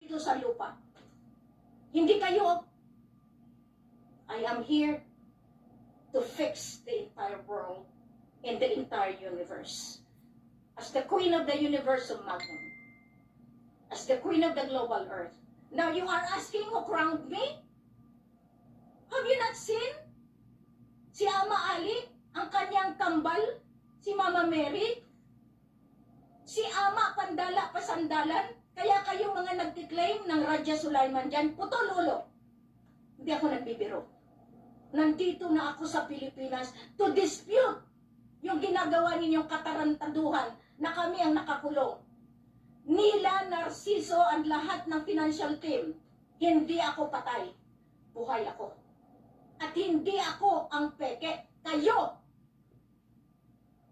dito sa lupa. Hindi kayo. I am here to fix the entire world and the entire universe. As the queen of the universum magnum, as the queen of the global earth. Now you are asking who crowned me? Have you not seen? Si Ama Ali, ang kanyang kambal, si Mama Mary, si Ama Pandala Pasandalan, kaya kayo mga nagtiklaim ng Raja Sulaiman dyan, putol ulo. Hindi ako nagbibiro. Nandito na ako sa Pilipinas to dispute yung ginagawa ninyong katarantaduhan na kami ang nakakulong. Nila, Narciso, ang lahat ng financial team, hindi ako patay. Buhay ako. At hindi ako ang peke. Kayo!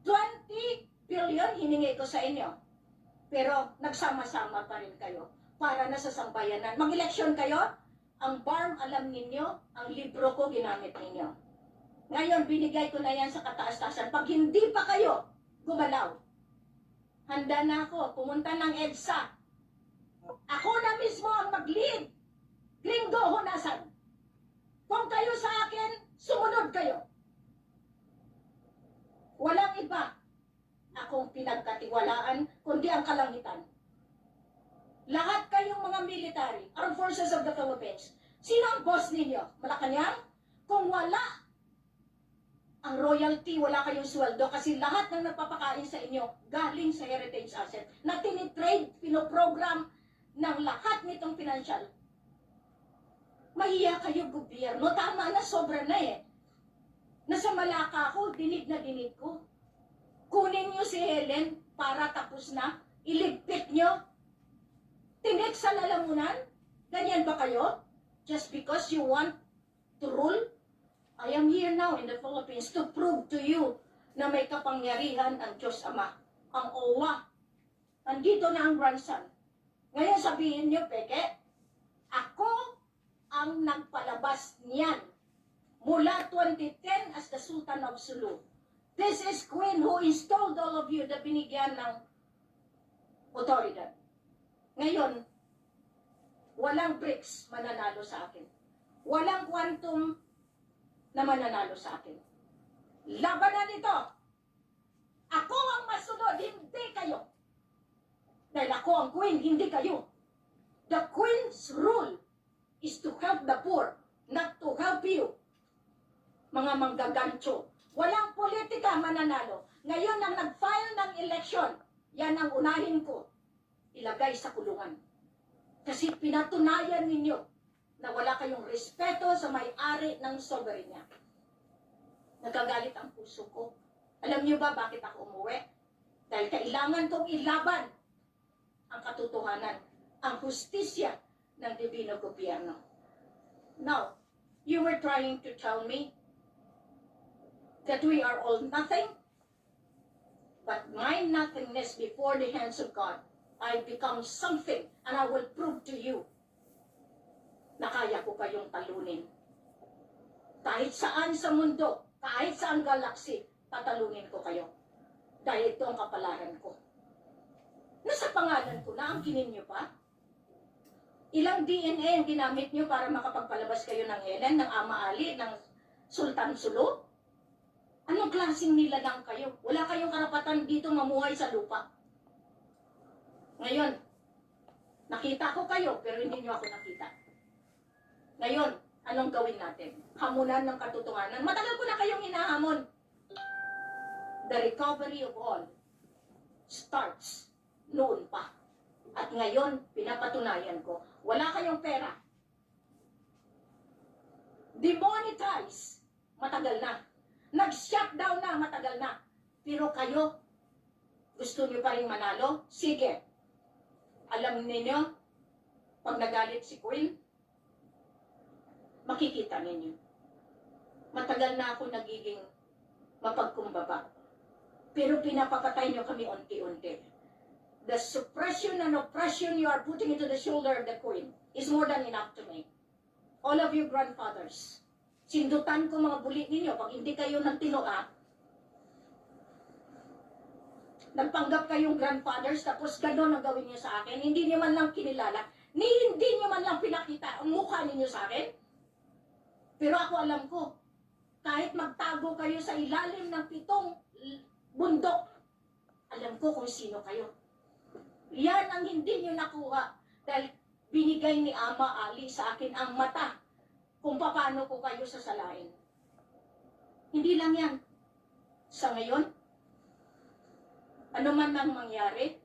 20 billion hiningi ko sa inyo. Pero nagsama-sama pa rin kayo para na sa sambayanan. Mag-eleksyon kayo, ang BARM alam ninyo, ang libro ko ginamit ninyo. Ngayon, binigay ko na yan sa kataas-taasan. Pag hindi pa kayo gumalaw, handa na ako, pumunta ng EDSA. Ako na mismo ang mag-lead. Gringo, hunasan. Kung kayo sa akin, sumunod kayo. Walang iba akong pinagkatiwalaan, kundi ang kalangitan. Lahat kayong mga military, Armed Forces of the Philippines, sino ang boss ninyo? Malacanang? Kung wala ang royalty, wala kayong sweldo kasi lahat ng nagpapakain sa inyo galing sa heritage asset na tinitrade, pinoprogram ng lahat nitong financial. Mahiya kayo gobyerno, tama na, sobra na eh. Nasa Malacca ako, dinig na dinig ko. Kunin nyo si Helen para tapos na, iligpit nyo. Tinik sa lalamunan, ganyan ba kayo? Just because you want to rule? I am here now in the Philippines to prove to you na may kapangyarihan ang Diyos Ama, ang Allah. Nandito na ang grandson. Ngayon sabihin niyo, peke, ako ang nagpalabas niyan mula 2010 as the Sultan of Sulu. This is Queen who installed all of you na binigyan ng otoridad. Ngayon, walang BRICS mananalo sa akin. Walang quantum na mananalo sa akin. Labanan ito. Ako ang masunod, hindi kayo. Dahil ako ang queen, hindi kayo. The queen's rule is to help the poor, not to help you. Mga manggagancho. Walang politika mananalo. Ngayon, ang nag-file ng election, yan ang unahin ko. Ilagay sa kulungan. Kasi pinatunayan ninyo na wala kayong respeto sa may-ari ng soberenya. Nagagalit ang puso ko. Alam niyo ba bakit ako umuwi? Dahil kailangan kong ilaban ang katotohanan, ang hustisya ng Divino Gobyerno. Now, you were trying to tell me that we are all nothing, but my nothingness before the hands of God, I become something, and I will prove to you na kaya ko kayong talunin. Kahit saan sa mundo, kahit saan galaxy, tatalunin ko kayo. Dahil ito ang kapalaran ko. Nasa pangalan ko na, ang kinin nyo pa? Ilang DNA ang ginamit nyo para makapagpalabas kayo ng Helen, ng Ama Ali, ng Sultan Sulu? Anong klaseng nila lang kayo? Wala kayong karapatan dito mamuhay sa lupa. Ngayon, nakita ko kayo, pero hindi nyo ako nakita. Ngayon, anong gawin natin? Hamunan ng katotohanan. Matagal ko na kayong hinahamon. The recovery of all starts noon pa. At ngayon, pinapatunayan ko, wala kayong pera. Demonetize, matagal na. Nag-shutdown na, matagal na. Pero kayo, gusto nyo pa rin manalo? Sige. Alam niyo, pag nagalit si Queen, makikita ninyo. Matagal na ako nagiging mapagkumbaba. Pero pinapapatay nyo kami unti-unti. The suppression and oppression you are putting into the shoulder of the Queen is more than enough to me. All of you grandfathers, sindutan ko mga bulit ninyo pag hindi kayo nagtinoa. Nagpanggap kayong grandfathers tapos gano'n ang gawin niyo sa akin. Hindi niyo man lang kinilala Hindi nyo man lang pinakita ang mukha ninyo sa akin. Pero ako alam ko, kahit magtago kayo sa ilalim ng 7 bundok, alam ko kung sino kayo. Yan ang hindi nyo nakuha dahil binigay ni Ama Ali sa akin ang mata kung paano ko kayo sasalain. Hindi lang yan. Sa ngayon, ano man ang mangyari,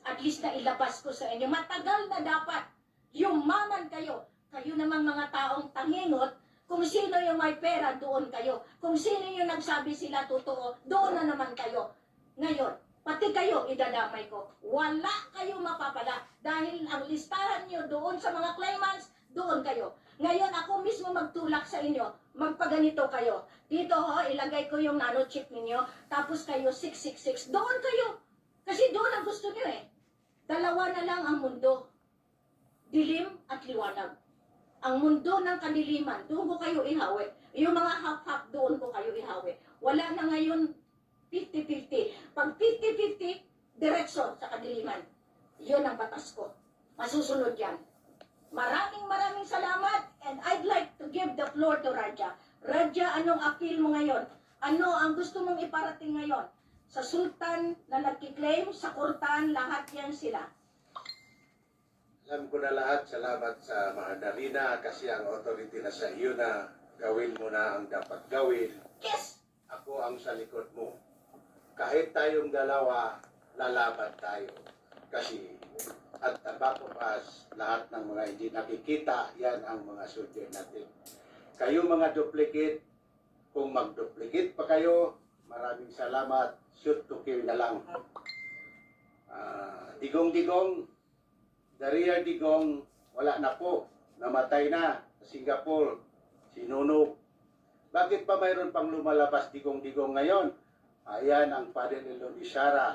at least na ilabas ko sa inyo. Matagal na dapat yumaman kayo. Kayo namang mga taong tangingot, kung sino yung may pera, doon kayo. Kung sino yung nagsabi sila totoo, doon na naman kayo. Ngayon, pati kayo idadamay ko. Wala kayo mapapala dahil ang listahan nyo doon sa mga claimants, doon kayo. Ngayon, ako mismo magtulak sa inyo. Magpaganito kayo. Dito ho, ilagay ko yung nanochip ninyo. Tapos kayo, 666. Doon kayo. Kasi doon ang gusto nyo eh. Dalawa na lang ang mundo. Dilim at liwanag. Ang mundo ng kadiliman, doon ko kayo ihawi. Yung mga half-half, doon ko kayo ihawi. Wala na ngayon 50-50. Pag 50-50, direksyon sa kadiliman. Yun ang batas ko. Masusunod yan. Maraming salamat and I'd like to give the floor to Raja. Raja, anong appeal mo ngayon? Ano ang gusto mong iparating ngayon? Sa sultan na nagkiklaim, sa kurtan, lahat yan sila. Alam ko na lahat, salamat sa Mahadarina kasi ang authority na sa iyo na gawin mo na ang dapat gawin. Yes! Ako ang sa likod mo. Kahit tayong dalawa, lalaban tayo. Kasi at tabako pas, lahat ng mga hindi nakikita, yan ang mga soldier natin. Kayo mga duplicate, kung mag-duplicate pa kayo, maraming salamat, shoot to kill na lang. Digong-digong, Daria Digong, wala na po, namatay na sa Singapore, sinunog. Bakit pa mayroon pang lumalabas digong-digong ngayon? Ayan ang father-in-law ni Sarah,